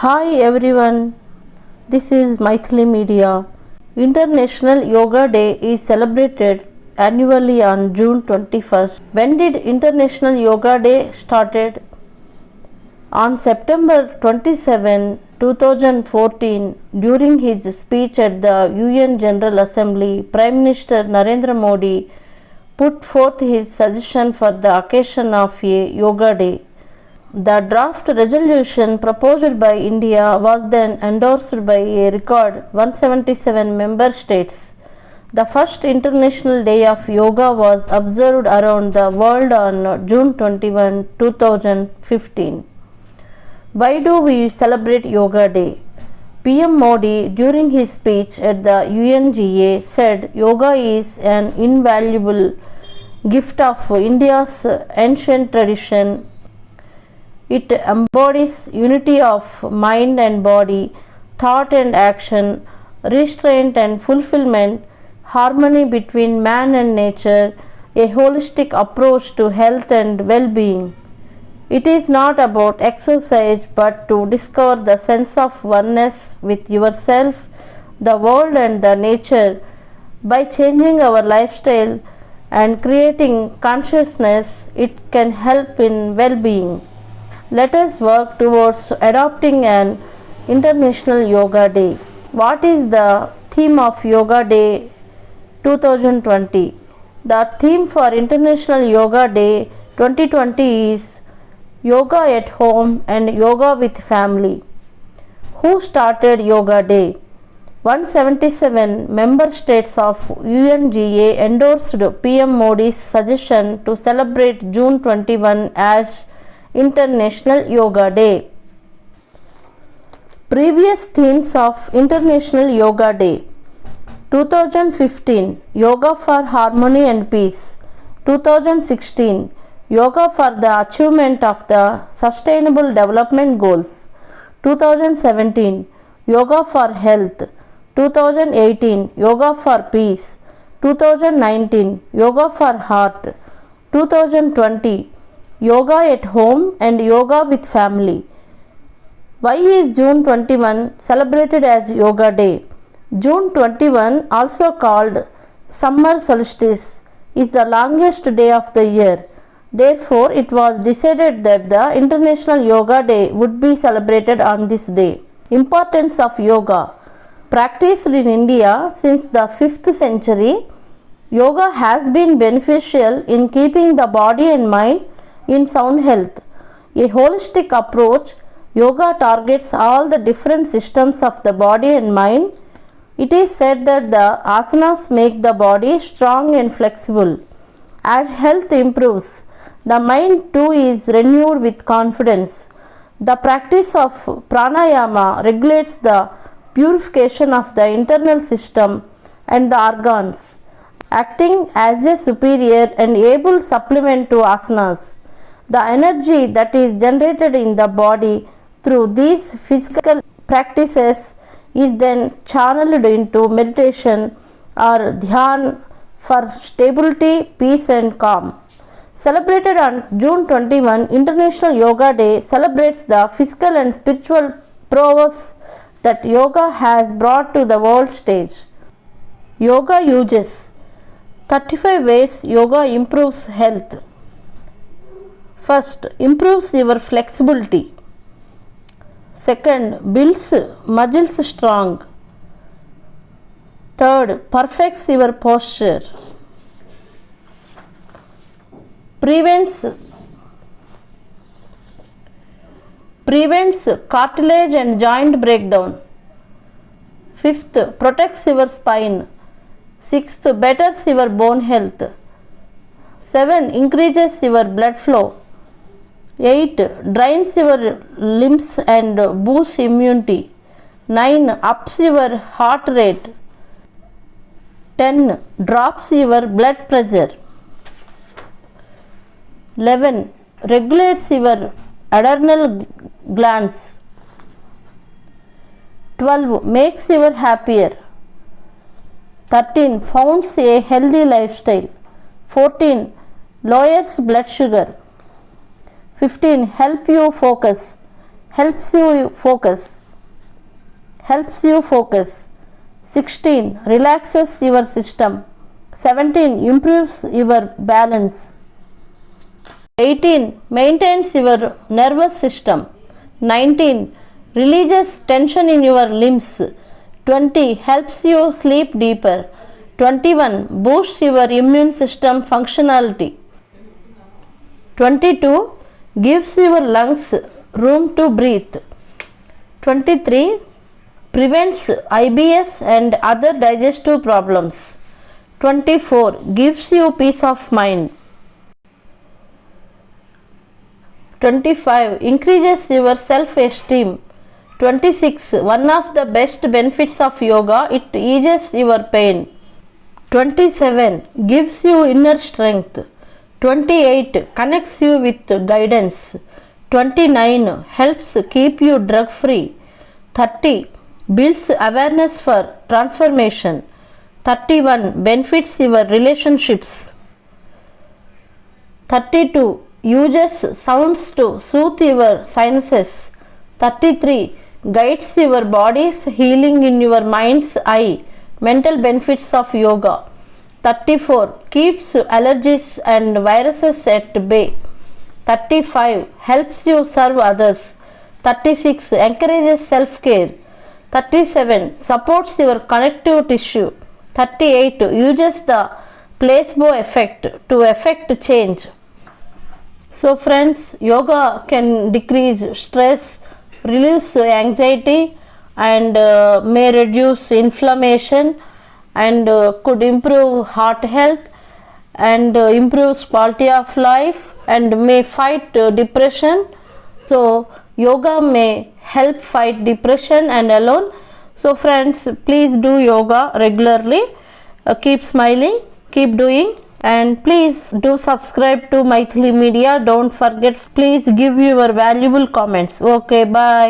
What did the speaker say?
Hi everyone, this is Maithili Media. International Yoga Day is celebrated annually on June 21st. When did International Yoga Day started? On September 27, 2014, during his speech at the UN General Assembly, Prime Minister Narendra Modi put forth his suggestion for the occasion of a Yoga Day. The draft resolution proposed by India was then endorsed by a record 177 member states. The first International Day of Yoga was observed around the world on June 21, 2015. Why do we celebrate Yoga Day? PM Modi, during his speech at the UNGA, said yoga is an invaluable gift of India's ancient tradition. It embodies unity of mind and body, thought and action, restraint and fulfillment, harmony between man and nature, a holistic approach to health and well-being. It is not about exercise but to discover the sense of oneness with yourself, the world and the nature. By changing our lifestyle and creating consciousness, it can help in well-being. Let us work towards adopting an International Yoga Day. What is the theme of Yoga Day 2020? The theme for International Yoga Day 2020 is Yoga at Home and Yoga with Family. Who started Yoga Day? 177 member states of UNGA endorsed PM Modi's suggestion to celebrate June 21 as International Yoga Day. Previous themes of International Yoga Day: 2015 Yoga for Harmony and Peace, 2016 Yoga for the Achievement of the Sustainable Development Goals, 2017 Yoga for Health, 2018 Yoga for Peace, 2019 Yoga for Heart, 2020 Yoga at Home and Yoga with Family. Why is June 21 celebrated as Yoga Day? June 21, also called summer solstice, is the longest day of the year. Therefore, it was decided that the International Yoga Day would be celebrated on this day. Importance of Yoga. Practiced in India since the 5th century, yoga has been beneficial in keeping the body and mind in sound health. A holistic approach, yoga targets all the different systems of the body and mind. It is said that the asanas make the body strong and flexible. As health improves, the mind too is renewed with confidence. The practice of pranayama regulates the purification of the internal system and the organs, acting as a superior and able supplement to asanas. The energy that is generated in the body through these physical practices is then channeled into meditation or dhyan for stability, peace and calm. Celebrated on June 21, International Yoga Day celebrates the physical and spiritual prowess that yoga has brought to the world stage. Yoga uses: 35 ways yoga improves health. First, improves your flexibility. Second, builds muscles strong. Third, perfects your posture. Prevents cartilage and joint breakdown. Fifth, protects your spine. Sixth, betters your bone health. 7, increases your blood flow. 8, drains your limbs and boosts immunity. 9, ups your heart rate. 10, drops your blood pressure. 11, regulates your adrenal glands. 12, makes you happier. 13, founds a healthy lifestyle. 14, lowers blood sugar. 15, help you focus. helps you focus. 16. Relaxes your system. 17. Improves your balance. 18. Maintains your nervous system. 19. Releases tension in your limbs. 20. Helps you sleep deeper. 21. Boosts your immune system functionality. 22. Gives your lungs room to breathe. 23. Prevents IBS and other digestive problems. 24. Gives you peace of mind. 25. Increases your self-esteem. 26. One of the best benefits of yoga, it eases your pain. 27. Gives you inner strength. 28. Connects you with guidance. 29. Helps keep you drug free. 30. Builds awareness for transformation. 31. Benefits your relationships. 32. Uses sounds to soothe your sinuses. 33. Guides your body's healing in your mind's eye. Mental benefits of yoga. 34. Keeps allergies and viruses at bay. 35. Helps you serve others. 36. Encourages self-care. 37. Supports your connective tissue. 38. Uses the placebo effect to effect change. So friends, yoga can decrease stress, reduce anxiety, and may reduce inflammation, and could improve heart health, and improves quality of life, and may fight depression. So yoga may help fight depression and alone. So friends, please do yoga regularly. Keep smiling, keep doing, and please do subscribe to Maithili Media. Don't forget, please give your valuable comments. Okay, bye.